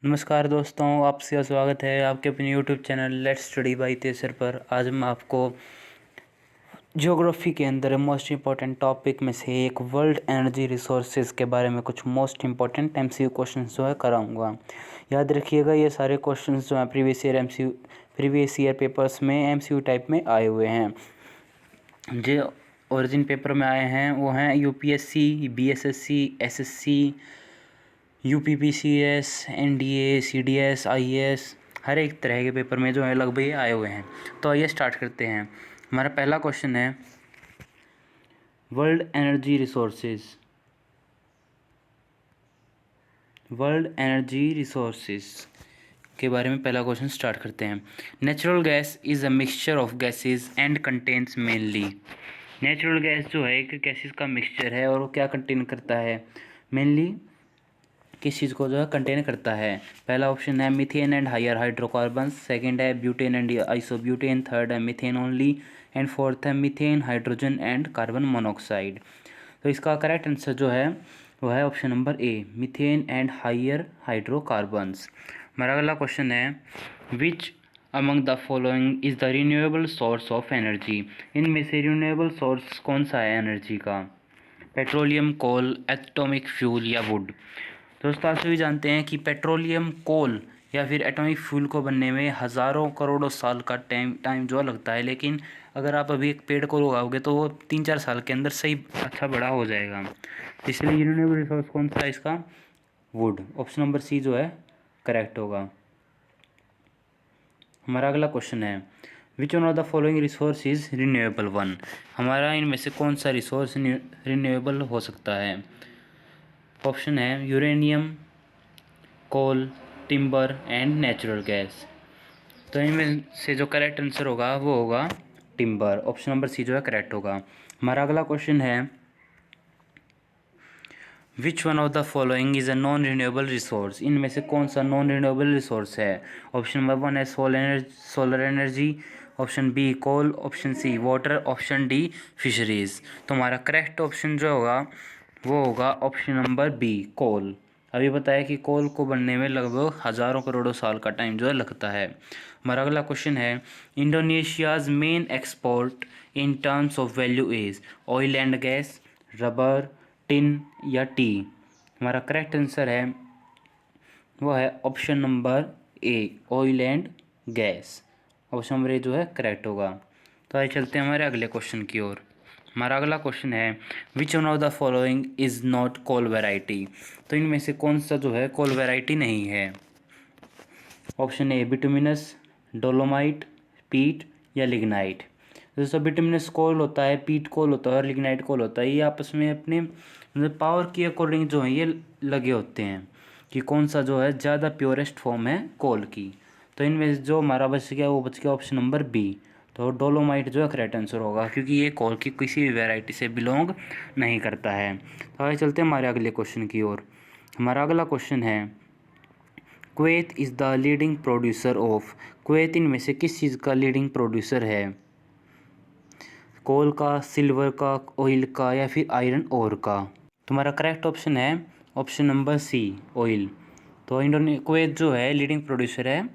नमस्कार दोस्तों, आपसे स्वागत है आपके अपने YouTube channel let's study bye तेसर पर। आज हम आपको ज्योग्राफी के अंदर मोस्ट इम्पॉर्टेंट टॉपिक में से एक वर्ल्ड एनर्जी रिसोर्सेज के बारे में कुछ मोस्ट इम्पॉर्टेंट एमसीक्यू क्वेश्चंस जो है कराऊंगा। याद रखिएगा, ये सारे क्वेश्चंस जो हैं प्रीवियस ईयर पेपर्स में एमसीक्यू टाइप में आए हुए हैं। जो ओरिजिन पेपर में आए हैं वो हैं UPSC, BSSC, SSC, UPPCS, NDA, CDS, IAS, हर एक तरह के पेपर में जो है लगभग ये आए हुए हैं। तो आइए स्टार्ट करते हैं। हमारा पहला क्वेश्चन है वर्ल्ड एनर्जी रिसोर्सेज के बारे में पहला क्वेश्चन स्टार्ट करते हैं। Natural gas is a mixture of gases and contains mainly. Natural gas जो है एक गैसेज का मिक्सचर है और वो क्या कंटेन करता है, मेनली किस चीज़ को जो है कंटेन करता है। पहला ऑप्शन है methane and higher hydrocarbon, second है ब्यूटेन एंड आइसोब्यूटेन, थर्ड है मीथेन ओनली एंड फोर्थ है methane, hydrogen and carbon monoxide. तो इसका करेक्ट आंसर जो है वो है option number A, methane and higher hydrocarbons. हमारा अगला क्वेश्चन है which among the following is the renewable source of energy. इनमें से रिन्यूएबल सोर्स कौन सा है एनर्जी का? पेट्रोलियम, कोल, एटॉमिक फ्यूल या वुड। दोस्तों, आप सभी जानते हैं कि पेट्रोलियम, कोल या फिर एटॉमिक फ्यूल को बनने में हज़ारों करोड़ों साल का टाइम जो लगता है, लेकिन अगर आप अभी एक पेड़ को उगाओगे तो वो 3-4 साल के अंदर सही अच्छा बड़ा हो जाएगा। इसलिए रिन्यूएबल रिसोर्स कौन सा है इसका? वुड। ऑप्शन नंबर सी जो है करेक्ट होगा। हमारा अगला क्वेश्चन है which one of the following resource is renewable one. हमारा इनमें से कौन सा रिसोर्स रिन्यूएबल हो सकता है? ऑप्शन है uranium, coal, timber and natural gas. तो इनमें से जो करेक्ट आंसर होगा वो होगा टिम्बर। ऑप्शन नंबर सी जो है करेक्ट होगा। हमारा अगला क्वेश्चन है which one of the following is a non renewable resource. इनमें से कौन सा नॉन रिन्यूएबल रिसोर्स है? ऑप्शन नंबर वन है solar energy, option B coal, option C water, option D fisheries. तो हमारा करेक्ट ऑप्शन जो होगा वो होगा ऑप्शन नंबर बी, कोल। अभी बताया कि कोल को बनने में लगभग हज़ारों करोड़ों साल का टाइम जो है लगता है। हमारा अगला क्वेश्चन है Indonesia's main export in terms of value is oil and gas, rubber, tin या टी। हमारा करेक्ट आंसर है वो है option number A, oil and gas. Option number A जो है करेक्ट होगा। तो आइए चलते हैं हमारे अगले क्वेश्चन की ओर। हमारा अगला क्वेश्चन है which one of the following is not coal variety. तो इनमें से कौन सा जो है कोल वैरायटी नहीं है? ऑप्शन ए बिटुमिनस, डोलोमाइट, पीट या लिग्नाइट। दोस्तों, बिटुमिनस कोल होता है, पीट कोल होता है और लिग्नाइट कोल होता है। ये आपस में अपने मतलब पावर के अकॉर्डिंग जो है ये लगे होते हैं कि कौन सा जो है ज़्यादा प्योरेस्ट फॉर्म है कोल की। तो इनमें जो हमारा बच गया वो बच गया ऑप्शन नंबर बी। तो डोलोमाइट जो है करेक्ट आंसर होगा क्योंकि ये कोल की किसी भी वैरायटी से बिलोंग नहीं करता है। तो आगे चलते हैं हमारे अगले क्वेश्चन की ओर। हमारा अगला क्वेश्चन है Kuwait is the leading producer of. Kuwait इनमें से किस चीज़ का लीडिंग प्रोड्यूसर है? कोल का, सिल्वर का, ऑयल का या फिर आयरन ओर का। तुम्हारा करेक्ट ऑप्शन है ऑप्शन नंबर सी, ऑयल। तो कुवैत जो है लीडिंग प्रोड्यूसर है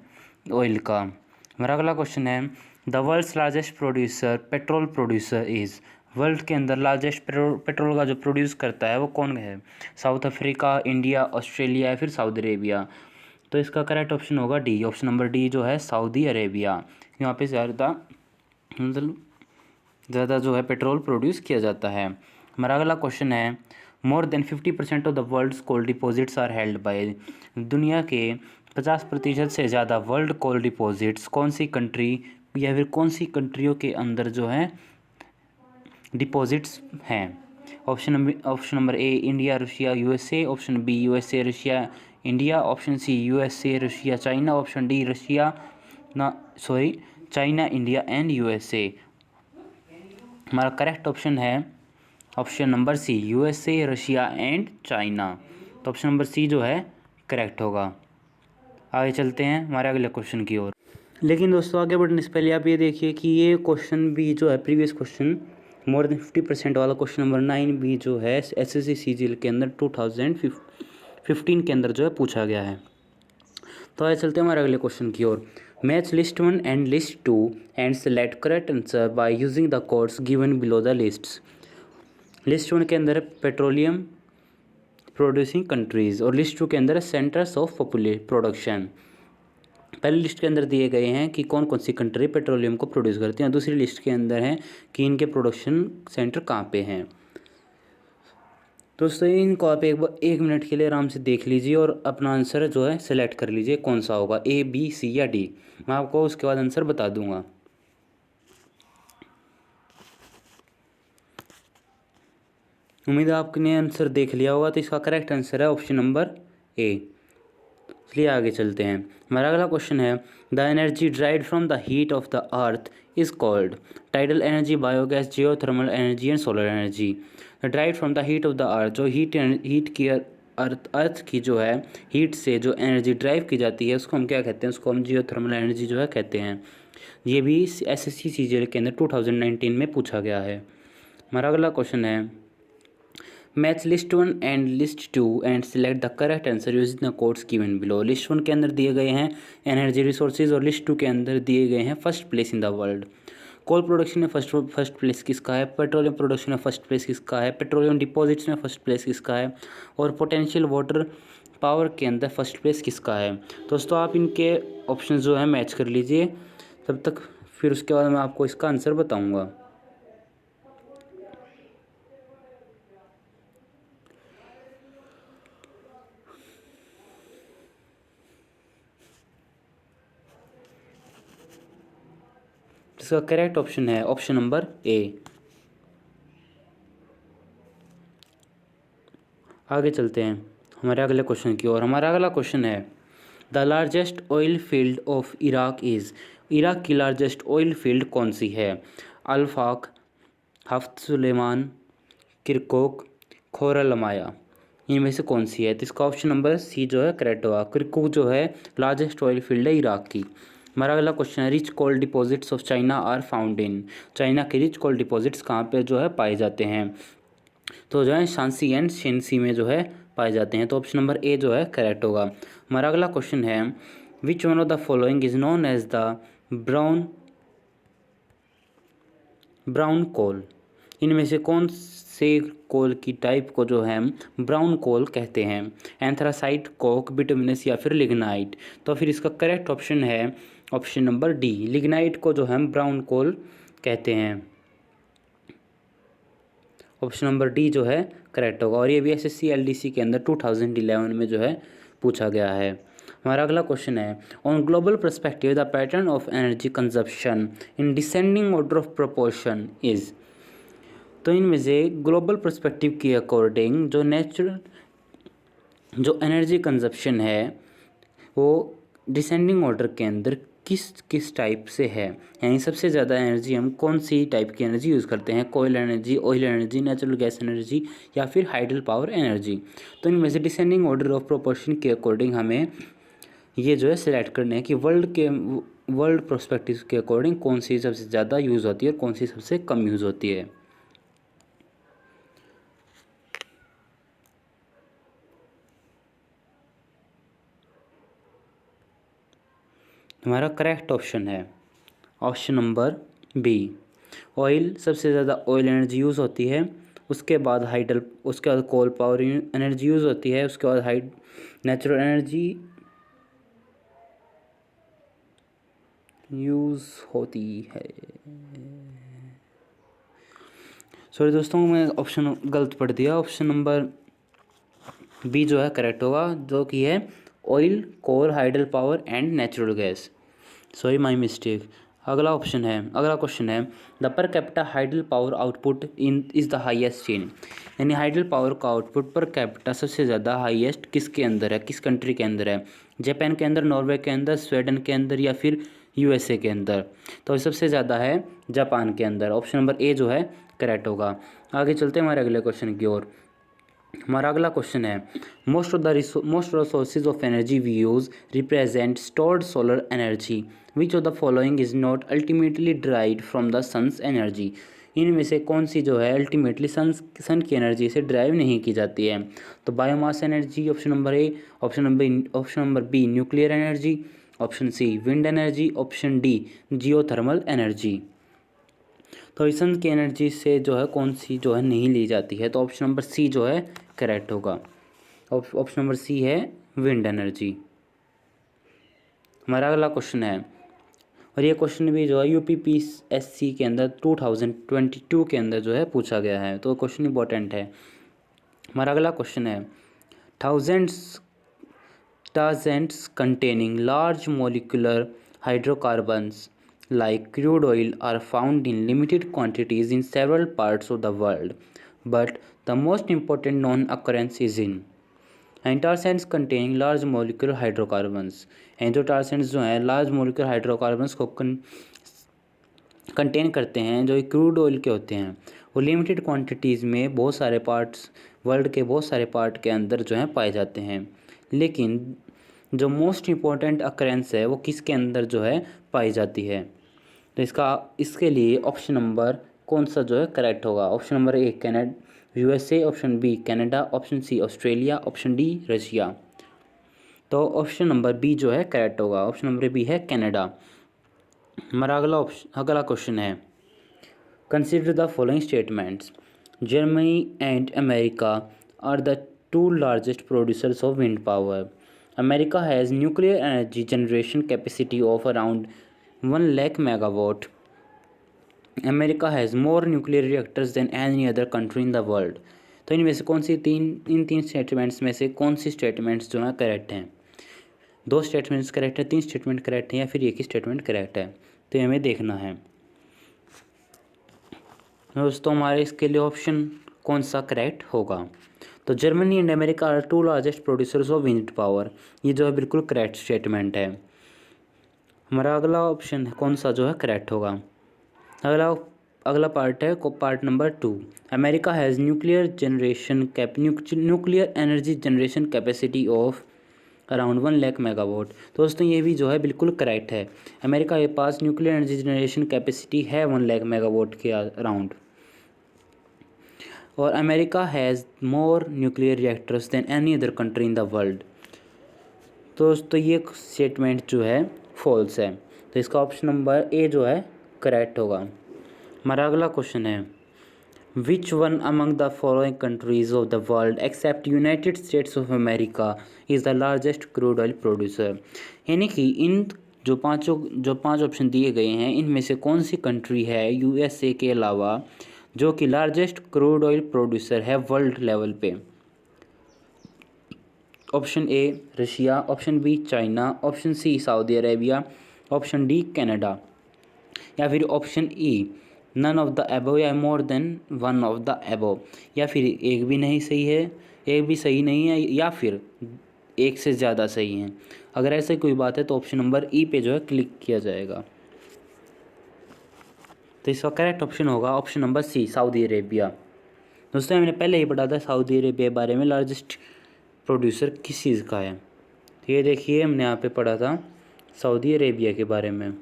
ऑयल का। हमारा अगला क्वेश्चन है the world's largest producer petrol producer is. World के अंदर लार्जेस्ट पेट्रोल का जो प्रोड्यूस करता है वो कौन है? साउथ अफ्रीका, इंडिया, ऑस्ट्रेलिया या फिर सऊदी अरेबिया। तो इसका करेक्ट ऑप्शन होगा डी, ऑप्शन नंबर डी जो है सऊदी अरेबिया। यहाँ पे ज़्यादा जो है पेट्रोल प्रोड्यूस किया जाता है। हमारा अगला क्वेश्चन है more than 50% of the world's coal deposits are held by. दुनिया के 50% से ज़्यादा वर्ल्ड कोल डिपॉजिट्स कौन सी कंट्री या फिर कौन सी कंट्रियों के अंदर जो है डिपॉजिट्स हैं? Option number A India, Russia, USA, option B USA, Russia, India, option C USA, Russia, China, option D China, India and USA. हमारा करेक्ट ऑप्शन है option number C, USA, Russia and China. तो option number C जो है correct होगा। आगे चलते हैं हमारे अगले क्वेश्चन की ओर। लेकिन दोस्तों, आगे बढ़ने से पहले आप ये देखिए कि ये क्वेश्चन भी जो है प्रीवियस क्वेश्चन मोर देन 50% वाला क्वेश्चन नंबर 9 भी जो है एसएससी सीजीएल के अंदर 2015 के अंदर जो है पूछा गया है। तो आइए चलते हैं हमारे अगले क्वेश्चन की ओर। Match list 1 and list 2 and select correct answer by using the codes given below the lists. List 1 के अंदर है पेट्रोलियम प्रोड्यूसिंग कंट्रीज़ और लिस्ट 2 के अंदर है सेंटर्स ऑफ प्रोडक्शन। पहली लिस्ट के अंदर दिए गए हैं कि कौन कौन सी कंट्री पेट्रोलियम को प्रोड्यूस करती हैं, और दूसरी लिस्ट के अंदर है कि इनके प्रोडक्शन सेंटर कहाँ पे हैं। दोस्तों इनको आप एक मिनट के लिए आराम से देख लीजिए और अपना आंसर जो है सेलेक्ट कर लीजिए कौन सा होगा, ए बी सी या डी। मैं आपको उसके बाद आंसर बता दूंगा। उम्मीद है आपने आंसर देख लिया होगा। तो इसका करेक्ट आंसर है ऑप्शन नंबर ए। चलिए आगे चलते हैं। हमारा अगला क्वेश्चन है the energy dried from the heat of the earth is called tidal energy, biogas, geothermal energy and solar energy. Dried from the heat of the earth, जो heat की अर्थ की जो है हीट से जो एनर्जी ड्राइव की जाती है उसको हम क्या कहते हैं, उसको हम जियोथर्मल एनर्जी जो है कहते हैं। ये भी एसएससी सीजीएल के अंदर 2019 में पूछा गया है। हमारा अगला क्वेश्चन है match list 1 and list 2 and select the correct answer using the codes given below. List 1 के अंदर दिए गए हैं एनर्जी रिसोर्सेज और लिस्ट 2 के अंदर दिए गए हैं first place in the world. Coal production में फर्स्ट प्लेस किसका है, पेट्रोलियम प्रोडक्शन में फर्स्ट प्लेस किसका है, पेट्रोलियम डिपॉजिट्स में फर्स्ट प्लेस किसका है, और पोटेंशियल वाटर पावर के अंदर फर्स्ट प्लेस किसका है। दोस्तों आप इनके ऑप्शन जो है मैच कर लीजिए तब तक, फिर उसके बाद मैं आपको इसका आंसर बताऊँगा। इसका करेक्ट ऑप्शन है ऑप्शन नंबर ए। आगे चलते हैं हमारे अगले क्वेश्चन की ओर। हमारा अगला क्वेश्चन है the largest oil field of Iraq is. Iraq की लार्जेस्ट ऑयल फील्ड कौन सी है, अल्फाक, हफ्त सुलेमान, किरकुक, खोरलमाया। इनमें से कौन सी है। तो इसका ऑप्शन नंबर सी जो है करेक्ट होगा। किरकुक जो है लार्जेस्ट ऑयल फील्ड है इराक की। हमारा अगला क्वेश्चन है rich coal deposits of China are found in. China के रिच कोल डिपॉजिट्स कहाँ पे जो है पाए जाते हैं, तो जो है शांसी एंड शेंसी में जो है पाए जाते हैं। तो ऑप्शन नंबर ए जो है करेक्ट होगा। हमारा अगला क्वेश्चन है which one of the following is known as the brown coal. इनमें से कौन से कोल की टाइप को जो है ब्राउन कोल कहते हैं, एंथ्रासाइट, कोक, बिटुमिनस या फिर लिग्नाइट। तो फिर इसका करेक्ट ऑप्शन है ऑप्शन नंबर डी, लिग्नाइट को जो हम ब्राउन कोल कहते हैं। ऑप्शन नंबर डी जो है करेक्ट होगा। और ये भी एसएससी एलडीसी के अंदर 2011 में जो है पूछा गया है। हमारा अगला क्वेश्चन है on global perspective the pattern of energy consumption in descending order of proportion is. तो इनमें से ग्लोबल पर्सपेक्टिव के अकॉर्डिंग जो एनर्जी कंजप्शन है वो डिसेंडिंग ऑर्डर के अंदर किस टाइप से है, यानी सबसे ज़्यादा एनर्जी हम कौन सी टाइप की एनर्जी यूज़ करते हैं, कोयल energy, oil energy, natural gas energy या फिर हाइडल पावर एनर्जी। तो इनमें से डिसेंडिंग ऑर्डर ऑफ प्रोपोर्शन के अकॉर्डिंग हमें ये जो है सिलेक्ट करने हैं कि वर्ल्ड प्रोस्पेक्टिव के अकॉर्डिंग कौन सी सबसे ज़्यादा यूज़ होती है और कौन सी सबसे कम यूज़ होती है। हमारा करेक्ट ऑप्शन है ऑप्शन नंबर बी, ऑयल सबसे ज़्यादा ऑयल एनर्जी यूज़ होती है, उसके बाद उसके बाद कोल पावर एनर्जी यूज़ होती है, उसके बाद नेचुरल एनर्जी यूज़ होती है। सॉरी दोस्तों मैं ऑप्शन गलत पढ़ दिया। ऑप्शन नंबर बी जो है करेक्ट होगा, जो कि है oil, coal, hydel power and natural gas. Sorry my mistake. अगला क्वेश्चन है the per capita hydel power output in is the highest in. यानी हाइडल पावर का आउटपुट पर कैपिटा सबसे ज़्यादा हाईएस्ट किसके अंदर है, किस कंट्री के अंदर है, जापान के अंदर, नॉर्वे के अंदर, स्वीडन के अंदर या फिर यूएसए के अंदर। तो सबसे ज़्यादा है जापान के अंदर। ऑप्शन नंबर ए जो है करेक्ट होगा। आगे चलते हैं हमारे अगले क्वेश्चन की ओर। हमारा अगला क्वेश्चन है most of the sources of energy we use represent stored solar energy which of the following is not ultimately dried from the sun's energy. इनमें से कौन सी जो है अल्टीमेटली सन की एनर्जी से ड्राइव नहीं की जाती है? तो biomass energy option number A, option number B nuclear energy, option C wind energy, option D geothermal energy. तो सन की एनर्जी से जो है कौन सी जो है नहीं ली जाती है? तो ऑप्शन नंबर सी जो है करेक्ट होगा। ऑप्शन नंबर सी है विंड एनर्जी। हमारा अगला क्वेश्चन है, और ये क्वेश्चन भी जो है यूपीपीएससी के अंदर 2022 के अंदर जो है पूछा गया है, तो क्वेश्चन इंपॉर्टेंट है। हमारा अगला क्वेश्चन है, thousands टाजेंट्स containing large molecular hydrocarbons like crude oil are found in limited quantities in several parts of the world, but the most important known occurrence is in एंटारसेंट्स कंटेनिंग लार्ज मोलिकुलर हाइड्रोकार्बन्स। एंडोटारसेंट्स जो हैं large molecular hydrocarbons को contain करते हैं, जो crude oil के होते हैं। वो लिमिटेड क्वांटिटीज़ में बहुत सारे पार्ट्स, वर्ल्ड के बहुत सारे पार्ट के अंदर जो हैं पाए जाते हैं, लेकिन जो मोस्ट इम्पॉर्टेंट अकरेंस है वो किसके अंदर जो है पाई जाती है? तो इसके लिए ऑप्शन नंबर कौन सा जो है करेक्ट होगा? Option number A USA, option B Canada, option C Australia, option D Russia. तो ऑप्शन नंबर बी जो है करेक्ट होगा। ऑप्शन नंबर बी है कनाडा। हमारा अगला क्वेश्चन है, consider the following statements. Germany and America are the two largest producers of wind power. America has nuclear energy generation capacity of around 1 lakh megawatt. America has more nuclear reactors than any other country in the world. तो इनमें से कौन सी इन तीन statements में से कौन सी statements जो हैं करेक्ट हैं? 2 स्टेटमेंट्स करेक्ट है, 3 स्टेटमेंट करेक्ट है, या फिर एक ही स्टेटमेंट करेक्ट है? तो हमें देखना है दोस्तों हमारे इसके लिए ऑप्शन कौन सा करेक्ट होगा। तो Germany and America are two largest producers of wind power, ये जो है बिल्कुल करेक्ट स्टेटमेंट है। हमारा अगला ऑप्शन कौन सा जो है करेक्ट होगा? अगला पार्ट है part number 2। America has nuclear energy generation capacity of around 1 lakh megawatt. तो दोस्तों ये भी जो है बिल्कुल करेक्ट है। अमेरिका के पास न्यूक्लियर एनर्जी जनरेशन कैपेसिटी है 1 लाख मेगावाट के अराउंड, और America has more nuclear reactors than any other country in the world. तो दोस्तों ये स्टेटमेंट जो है फॉल्स है, तो इसका ऑप्शन नंबर ए जो है करेक्ट होगा। हमारा अगला क्वेश्चन है, which one among the following countries of the world accept United states of America is the largest crude oil producer. यानी कि इन जो पांच ऑप्शन दिए गए हैं इनमें से कौन सी कंट्री है यूएसए के अलावा जो कि लार्जेस्ट क्रूड ऑयल प्रोड्यूसर है वर्ल्ड लेवल पे? Option A Russia, option B China, option C Saudi Arabia, option D Canada, या फिर option E none of the above या more than one of the above, या फिर एक भी नहीं सही है, एक भी सही नहीं है, या फिर एक से ज़्यादा सही है। अगर ऐसे कोई बात है तो ऑप्शन नंबर ई पे जो है क्लिक किया जाएगा। तो इसका करेक्ट ऑप्शन होगा option number C Saudi Arabia. दोस्तों मैंने पहले ही पढ़ा था सऊदी अरेबिया के बारे में लार्जेस्ट प्रोड्यूसर किस चीज़ का है, तो ये देखिए हमने यहाँ पे पढ़ा था सऊदी अरेबिया के बारे में।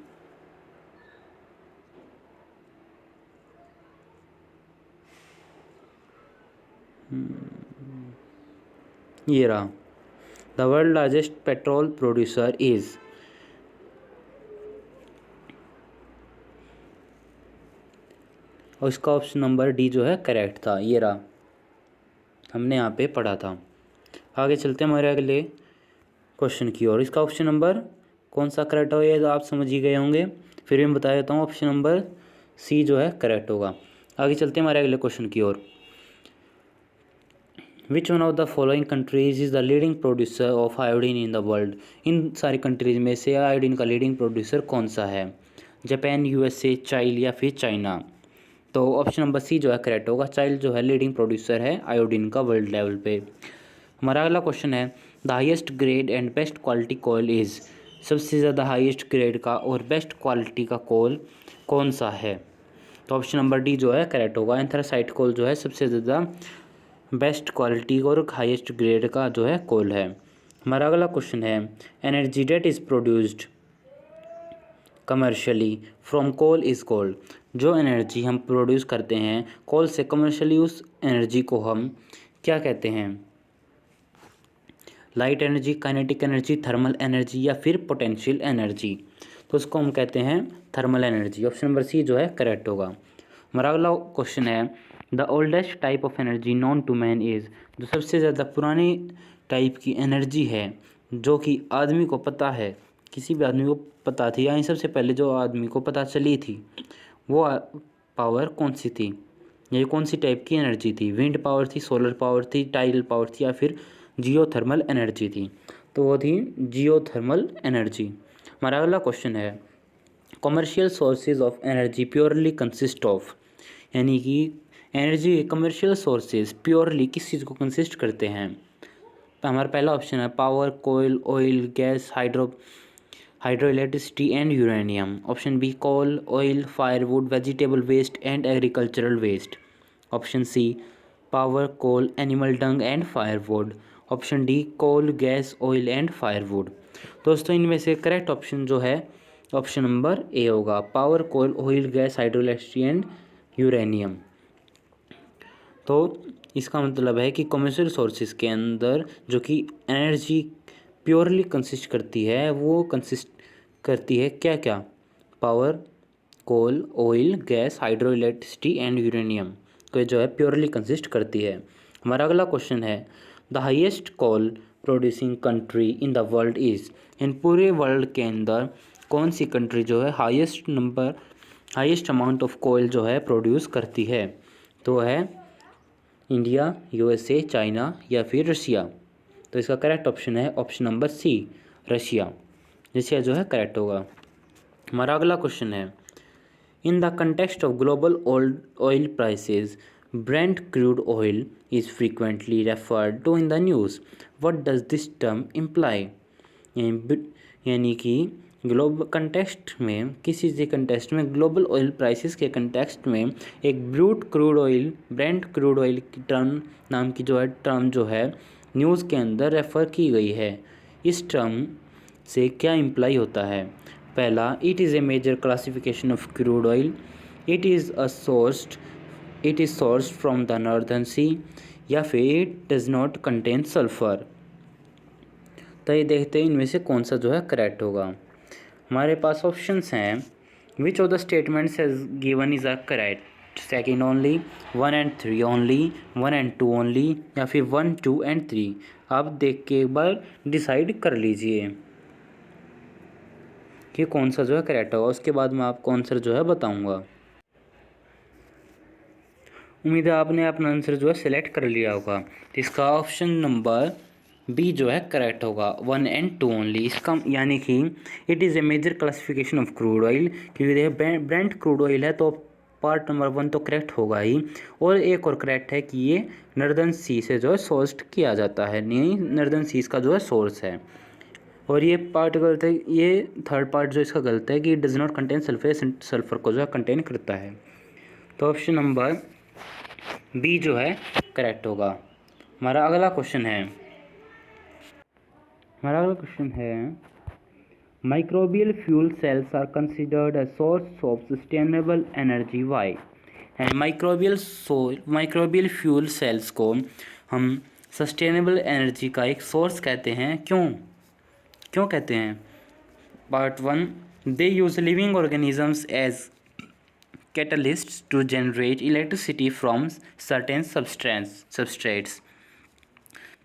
ये रहा, the world largest petrol producer is, और इसका ऑप्शन नंबर डी जो है करेक्ट था। ये रहा, हमने यहाँ पे पढ़ा था। आगे चलते हैं हमारे अगले क्वेश्चन की ओर। इसका ऑप्शन नंबर कौन सा करेक्ट होगा ये तो आप समझ ही गए होंगे, फिर भी मैं बता देता हूँ ऑप्शन नंबर सी जो है करेक्ट होगा। आगे चलते हैं हमारे अगले क्वेश्चन की ओर। Which one of the following countries is the leading producer of iodine in the world. इन सारी कंट्रीज में से आयोडीन का लीडिंग प्रोड्यूसर कौन सा है? जापान, यूएसए, चाइल, या फिर चाइना? तो ऑप्शन नंबर सी जो है करेक्ट होगा। चाइल जो है लीडिंग प्रोड्यूसर है आयोडीन का वर्ल्ड लेवल पे। हमारा अगला क्वेश्चन है, the highest grade and best quality coal is. सबसे ज़्यादा हाईएस्ट ग्रेड का और बेस्ट क्वालिटी का कोल कौन सा है? तो ऑप्शन नंबर डी जो है करेक्ट होगा। एंथ्रासाइट कोल जो है सबसे ज़्यादा बेस्ट क्वालिटी और हाईएस्ट ग्रेड का जो है कोल है। हमारा अगला क्वेश्चन है, energy that is produced commercially from coal is called. जो एनर्जी हम प्रोड्यूस करते हैं कोल से कमर्शियली, उस एनर्जी को हम क्या कहते हैं? Light energy, kinetic energy, thermal energy या फिर पोटेंशियल एनर्जी। तो उसको हम कहते हैं thermal energy. Option number C जो है करेक्ट होगा। हमारा अगला क्वेश्चन है the oldest type of energy known to man is. जो सबसे ज़्यादा पुरानी टाइप की एनर्जी है जो कि आदमी को पता है, किसी भी आदमी को पता थी, यानी सबसे पहले जो आदमी को पता चली थी, वो पावर कौन सी थी? ये कौन सी टाइप की एनर्जी थी? विंड पावर थी, सोलर पावर थी, टाइडल पावर थी या फिर जियोथर्मल एनर्जी थी? तो वो थी जियोथर्मल एनर्जी। हमारा अगला क्वेश्चन है commercial sources of energy purely consist of. यानी कि एनर्जी के कमर्शियल सोर्सेज प्योरली किस चीज़ को कंसिस्ट करते हैं? तो हमारा पहला ऑप्शन है power, coal, oil, gas, hydro electricity and uranium. Option B coal, oil, firewood, vegetable waste and agricultural waste. Option C power, coal, animal dung and firewood. Option D coal, gas, oil and firewood. दोस्तों इनमें से correct option जो है option number A होगा, power, coal, oil, gas, hydro electricity and uranium. तो इसका मतलब है कि कमर्शियल सोर्सेज के अंदर जो कि एनर्जी प्योरली कंसिस्ट करती है, वो कंसिस्ट करती है क्या क्या? Power, coal, oil, gas, hydro electricity and uranium को जो है प्योरली कंसिस्ट करती है। हमारा अगला क्वेश्चन है the highest coal producing country in the world is. इन पूरे वर्ल्ड के अंदर कौन सी कंट्री जो है हाईएस्ट अमाउंट ऑफ कोयल जो है प्रोड्यूस करती है? तो है इंडिया, यूएसए, चाइना या फिर रशिया। तो इसका करेक्ट ऑप्शन है option number C, Russia. Russia जो है करेक्ट होगा। हमारा अगला क्वेश्चन है in the context of global oil prices Brent crude oil is frequently referred to in the news. What does this term imply? यानी कि global context में, किसी चीज़ के कंटेक्स्ट में, ग्लोबल ऑयल प्राइसेस के कंटेक्स्ट में एक ब्रेंट क्रूड ऑयल की नाम की जो है टर्म जो है न्यूज़ के अंदर रेफ़र की गई है। इस टर्म से क्या इम्प्लाई होता है? पहला, it is a major classification of crude oil, it is sourced from the northern sea, या फिर it does not contain sulphur. तो ये देखते हैं इनमें से कौन सा जो है करेक्ट होगा। हमारे पास ऑप्शंस हैं which of the statements as given is a correct? Second only, 1 and 3 only, 1 and 2 only या फिर 1, 2 and 3। आप देख के एक बार डिसाइड कर लीजिए कि कौन सा जो है करेक्ट होगा, उसके बाद मैं आपको आंसर जो है बताऊंगा। उम्मीद है आपने अपना आंसर जो है सिलेक्ट कर लिया होगा। तो इसका ऑप्शन नंबर बी जो है करेक्ट होगा, 1 and 2 ओनली। इसका यानी कि it is a major classification of crude oil, क्योंकि देखिए ब्रेंट क्रूड ऑयल है तो पार्ट नंबर 1 तो करेक्ट होगा ही। और एक और करेक्ट है कि ये नॉर्दर्न सी से जो है सोर्स्ड किया जाता है, नहीं नॉर्दर्न सीज का जो है सोर्स है। और ये पार्ट गलत है, ये थर्ड पार्ट जो इसका गलत है कि it does not contain sulphur, sulphur को जो है कंटेन करता है। तो ऑप्शन नंबर बी जो है करेक्ट होगा। हमारा अगला क्वेश्चन है microbial fuel cells are considered a source of sustainable energy why. And microbial fuel cells को हम सस्टेनेबल एनर्जी का एक सोर्स कहते हैं। क्यों कहते हैं? Part 1, they use living organisms as catalysts to generate electricity from certain substrates.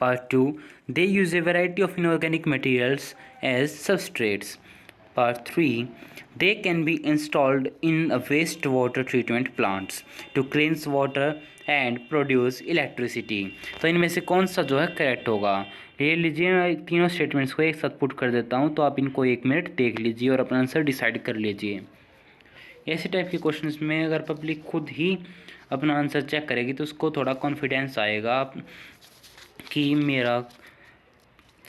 Part 2, they use a variety of inorganic materials as substrates. Part 3, they can be installed in a wastewater treatment plants to cleanse water and produce electricity. तो इनमें से कौन सा जो है correct होगा? ले लीजिए, मैं तीनों स्टेटमेंट्स को एक साथ पुट कर देता हूँ, तो आप इनको 1 मिनट देख लीजिए और अपना आंसर डिसाइड कर लीजिए। ऐसे टाइप के क्वेश्चंस में अगर पब्लिक खुद ही अपना आंसर चेक करेगी तो उसको थोड़ा कॉन्फिडेंस आएगा कि मेरा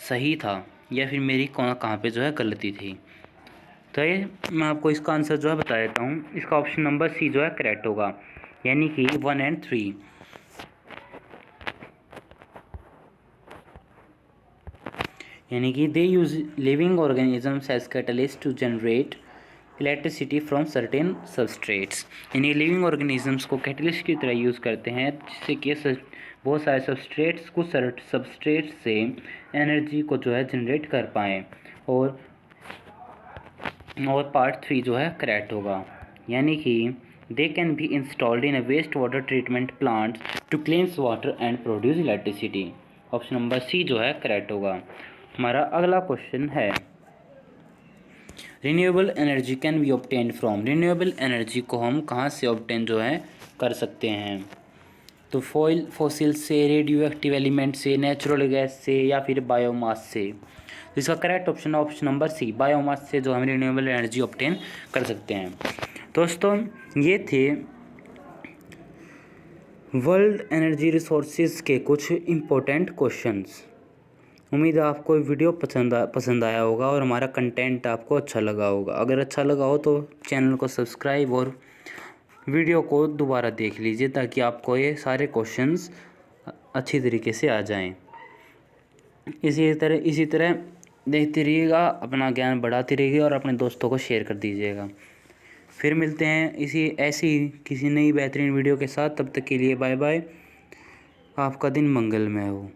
सही था या फिर मेरी कहाँ पे जो है गलती थी। तो ये मैं आपको इसका आंसर जो है बता देता हूँ। इसका ऑप्शन नंबर सी जो है करेक्ट होगा, यानी कि 1 and 3। यानी कि they use living organisms as catalyst to generate electricity from certain substrates. यानी लिविंग ऑर्गेनिजम्स को कैटलिस्ट की तरह यूज़ करते हैं, जिससे कि बहुत सारे सबस्ट्रेट्स कुछ सबस्ट्रेट्स से एनर्जी को जो है जनरेट कर पाएँ। और पार्ट 3 जो है करेक्ट होगा, यानी कि they can be installed in a waste water treatment plant to cleanse water and produce electricity. Option number C जो है करेक्ट होगा। हमारा अगला क्वेश्चन है renewable energy can be obtain from. Renewable energy को हम कहाँ से ऑब्टेन जो है कर सकते हैं? तो फॉसिल से, रेडियो एक्टिव एलिमेंट से, नेचुरल गैस से या फिर बायोमास से। तो इसका करेक्ट ऑप्शन है ऑप्शन नंबर सी, बायोमास से जो हम रिन्यूएबल एनर्जी ऑब्टेन कर सकते हैं। दोस्तों ये थे वर्ल्ड एनर्जी रिसोर्सेज के कुछ इम्पोर्टेंट क्वेश्चंस। उम्मीद है आपको वीडियो पसंद आया होगा और हमारा कंटेंट आपको अच्छा लगा होगा। अगर अच्छा लगा हो तो चैनल को सब्सक्राइब और वीडियो को दोबारा देख लीजिए, ताकि आपको ये सारे क्वेश्चंस अच्छी तरीके से आ जाएं। इसी तरह देखते रहिएगा, अपना ज्ञान बढ़ाते रहिए और अपने दोस्तों को शेयर कर दीजिएगा। फिर मिलते हैं ऐसी किसी नई बेहतरीन वीडियो के साथ। तब तक के लिए बाय बाय। आपका दिन मंगलमय हो।